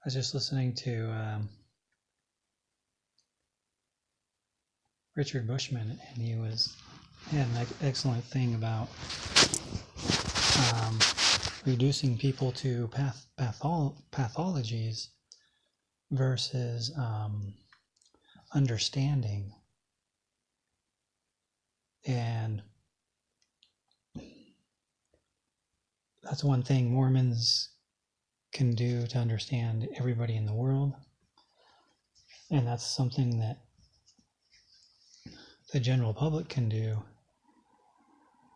was just listening to Richard Bushman, and he had an excellent thing about reducing people to pathologies versus understanding. And that's one thing Mormons can do to understand everybody in the world. And that's something that the general public can do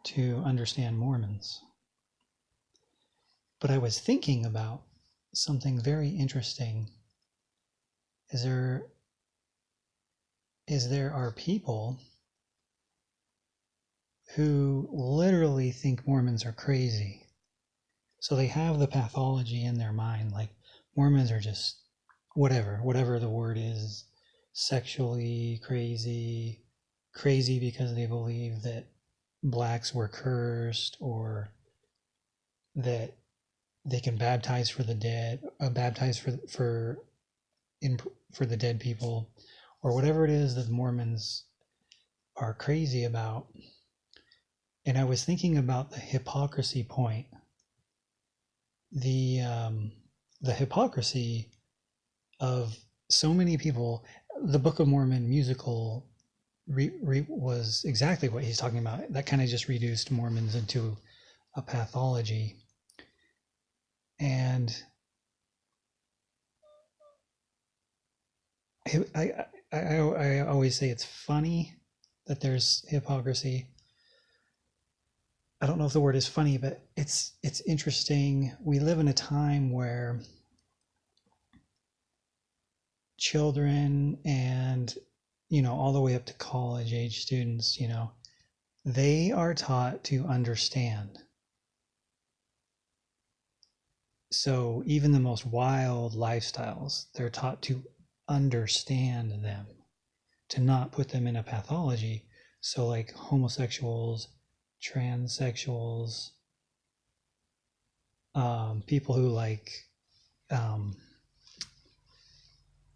to understand Mormons. But I was thinking about something very interesting. There are people who literally think Mormons are crazy. So they have the pathology in their mind, like Mormons are just whatever the word is, sexually crazy because they believe that blacks were cursed, or that they can baptize for the dead, baptize for the dead people, or whatever it is that the Mormons are crazy about. And I was thinking about the hypocrisy point. The hypocrisy of so many people. The Book of Mormon musical was exactly what he's talking about. That kind of just reduced Mormons into a pathology. And I always say it's funny that there's hypocrisy. I don't know if the word is funny, but it's interesting. We live in a time where children and, all the way up to college age students, they are taught to understand. So even the most wild lifestyles, they're taught to understand them, to not put them in a pathology. So like homosexuals, transsexuals, people who like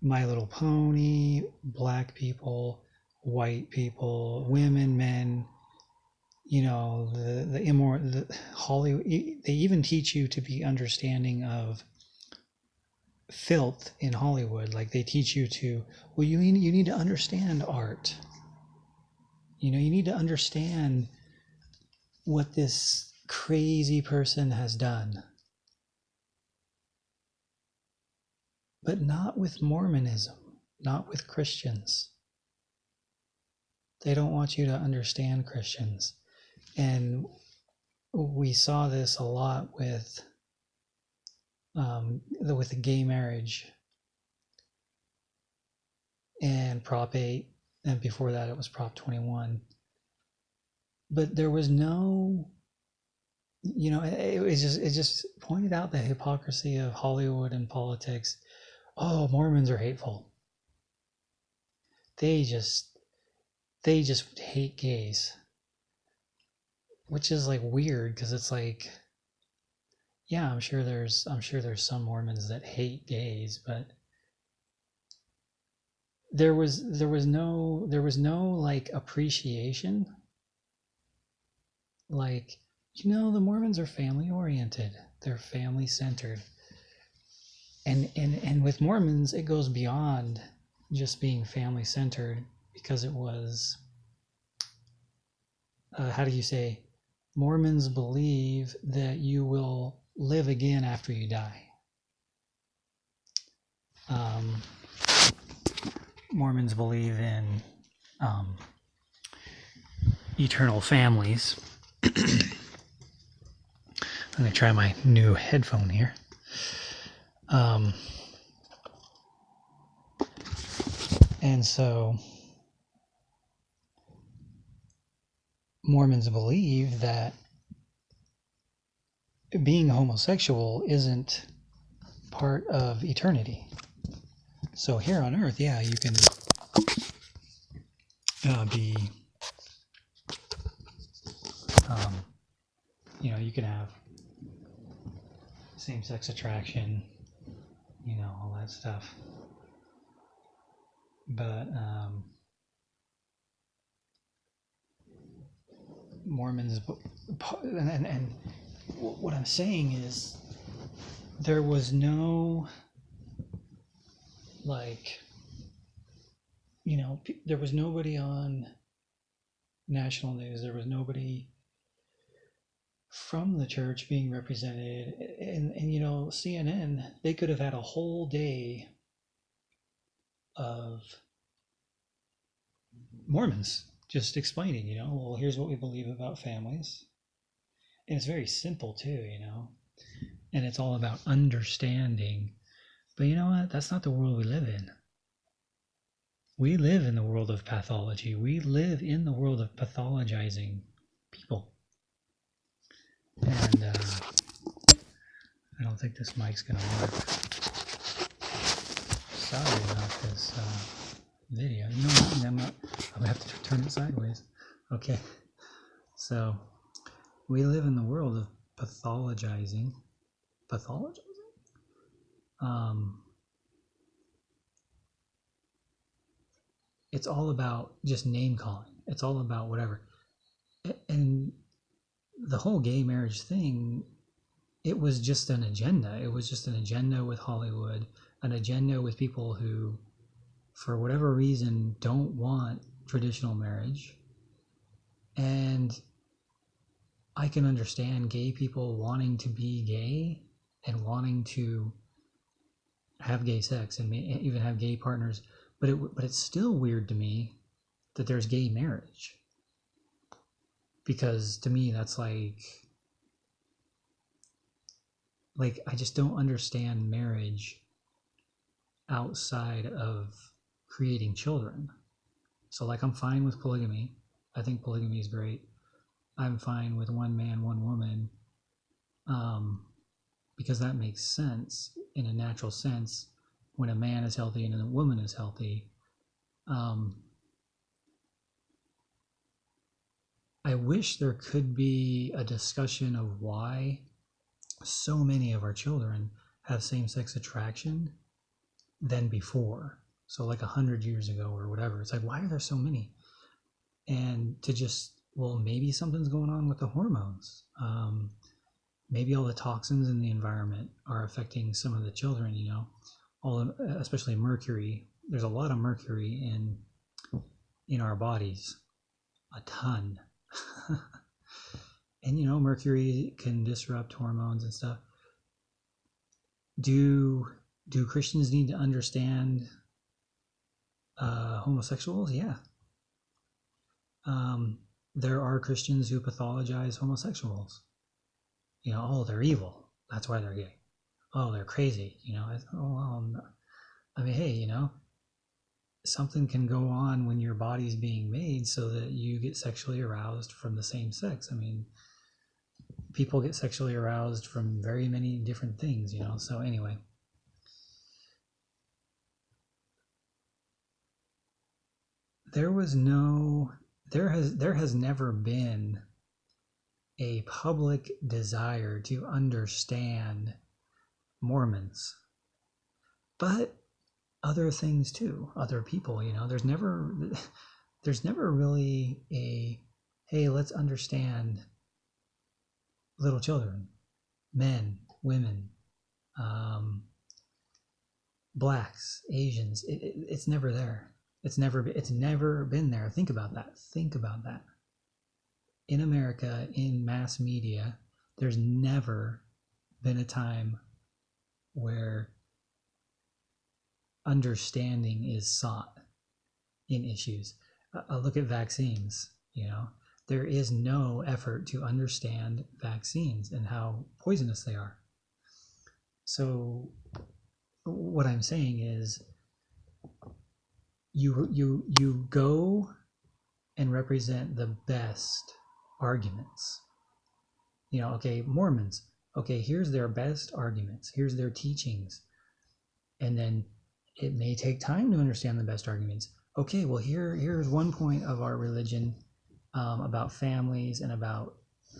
My Little Pony, black people, white people, women, men, the Hollywood. They even teach you to be understanding of filth in Hollywood. Like they teach you to, well, you need to understand art. You need to understand what this crazy person has done. But not with Mormonism, not with Christians. They don't want you to understand Christians. And we saw this a lot with the gay marriage and Prop 8, and before that it was Prop 21. But there was no, it just pointed out the hypocrisy of Hollywood and politics. Oh, Mormons are hateful. They just hate gays. Which is like weird, because it's like, yeah, I'm sure there's some Mormons that hate gays, but there was no like appreciation. Like, the Mormons are family oriented. They're family centered. And with Mormons, it goes beyond just being family centered, because it was, how do you say, Mormons believe that you will live again after you die. Mormons believe in eternal families. I'm going to try my new headphone here. And so Mormons believe that being homosexual isn't part of eternity. So here on earth, yeah, you can be, you can have same-sex attraction, all that stuff. But Mormons, and what I'm saying is there was no, like, there was nobody on national news. There was nobody from the church being represented. And CNN, they could have had a whole day of Mormons just explaining, well, here's what we believe about families. And it's very simple too, and it's all about understanding. But you know what? That's not the world we live in. We live in the world of pathology. We live in the world of pathologizing people. And I don't think this mic's going to work. Sorry about this video. You know what? I'm going to have to turn it sideways. Okay. So, we live in the world of pathologizing. It's all about just name calling. It's all about whatever. And the whole gay marriage thing, it was just an agenda. It was just an agenda with Hollywood, an agenda with people who, for whatever reason, don't want traditional marriage. And I can understand gay people wanting to be gay and wanting to have gay sex and even have gay partners, but it's still weird to me that there's gay marriage, because to me that's like I just don't understand marriage outside of creating children. So I'm fine with polygamy. I think polygamy is great. I'm fine with one man, one woman, because that makes sense in a natural sense when a man is healthy and a woman is healthy. I wish there could be a discussion of why so many of our children have same-sex attraction than before. So 100 years ago or whatever. It's why are there so many? And to just, well, maybe something's going on with the hormones. Maybe all the toxins in the environment are affecting some of the children, especially mercury. There's a lot of mercury in our bodies, a ton. And mercury can disrupt hormones and stuff. Do Christians need to understand homosexuals? Yeah. There are Christians who pathologize homosexuals. Oh, they're evil. That's why they're gay. Oh, they're crazy. I mean, hey, something can go on when your body's being made so that you get sexually aroused from the same sex. I mean, people get sexually aroused from very many different things, So anyway, there has never been a public desire to understand Mormons, but other things too, other people. There's never really a, hey, let's understand little children, men, women, blacks, Asians. It's never there. It's never been there. Think about that. In America, in mass media, there's never been a time where understanding is sought in issues. Look at vaccines. There is no effort to understand vaccines and how poisonous they are. So what I'm saying is you go and represent the best arguments. Okay, Mormons, okay, here's their best arguments, here's their teachings, and then it may take time to understand the best arguments. Okay, well, here's one point of our religion about families and about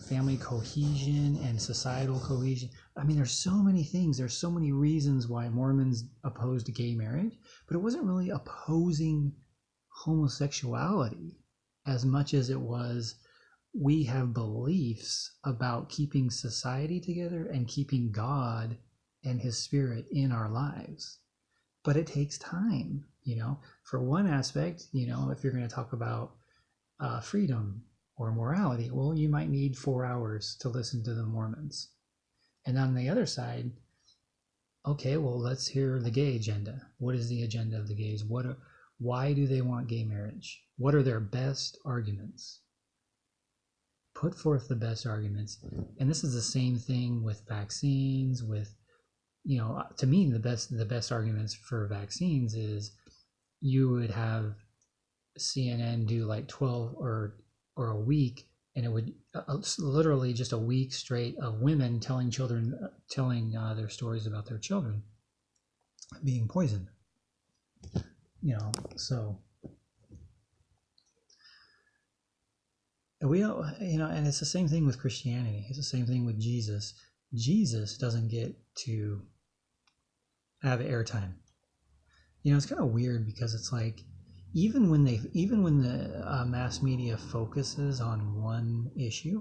family cohesion and societal cohesion. I mean, there's so many things. There's so many reasons why Mormons opposed gay marriage, but it wasn't really opposing homosexuality as much as it was we have beliefs about keeping society together and keeping God and his spirit in our lives. But it takes time, For one aspect, if you're going to talk about freedom or morality, well, you might need 4 hours to listen to the Mormons. And on the other side, okay, well, let's hear the gay agenda. What is the agenda of the gays? Why do they want gay marriage? What are their best arguments? Put forth the best arguments. And this is the same thing with vaccines, with, to me, the best arguments for vaccines is you would have CNN do like 12 or a week, and it would literally just a week straight of women telling their stories about their children being poisoned. So we don't, and it's the same thing with Christianity. It's the same thing with Jesus. Jesus doesn't get to have airtime. It's kind of weird because it's like, even when the mass media focuses on one issue,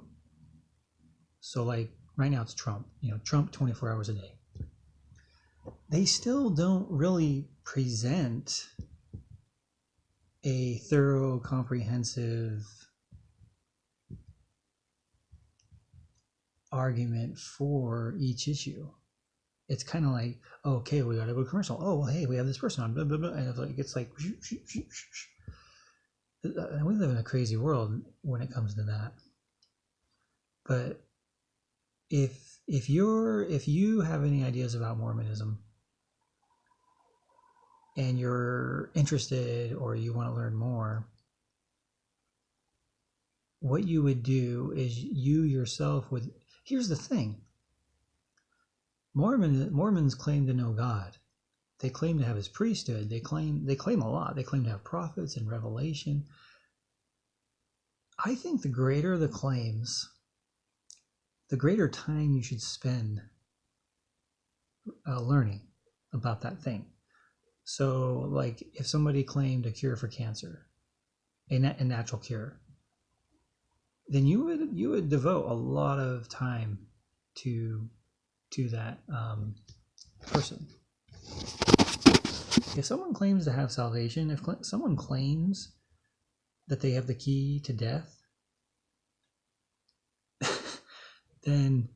so like right now it's Trump, Trump 24 hours a day, they still don't really present a thorough, comprehensive argument for each issue. It's kind of like, oh, okay, we got to go commercial. Oh, well, hey, we have this person on, blah, blah, blah. And it's like, we live in a crazy world when it comes to that. But if you have any ideas about Mormonism and you're interested or you want to learn more, what you would do is you yourself would. Here's the thing. Mormons claim to know God. They claim to have his priesthood. They claim a lot. They claim to have prophets and revelation. I think the greater the claims, the greater time you should spend learning about that thing. So, like, if somebody claimed a cure for cancer, a natural cure, then you would devote a lot of time to that person. If someone claims to have salvation, if someone claims that they have the key to death, then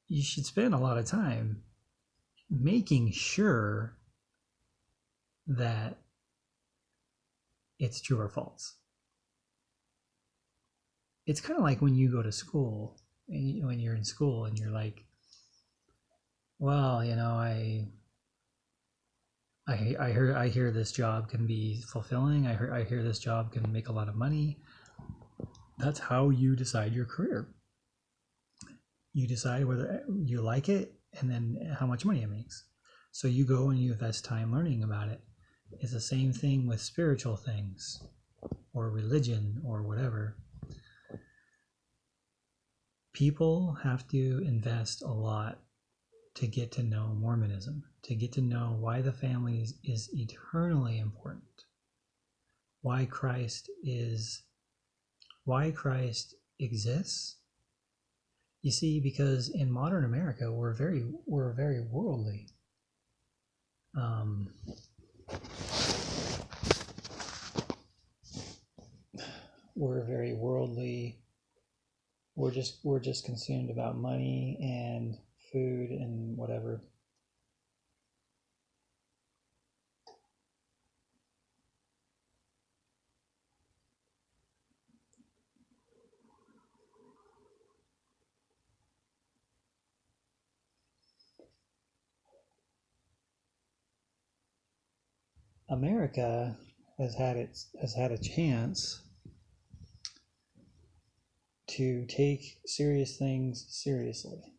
you should spend a lot of time making sure that it's true or false. It's kind of like when you go to school, and when you're in school and you're like, well, I hear this job can be fulfilling. I hear this job can make a lot of money. That's how you decide your career. You decide whether you like it and then how much money it makes. So you go and you invest time learning about it. It's the same thing with spiritual things or religion or whatever. People have to invest a lot to get to know Mormonism, to get to know why the family is eternally important, why Christ exists. You see, because in modern America, we're very worldly. We're very worldly. We're just consumed about money and food and whatever. America has had a chance to take serious things seriously.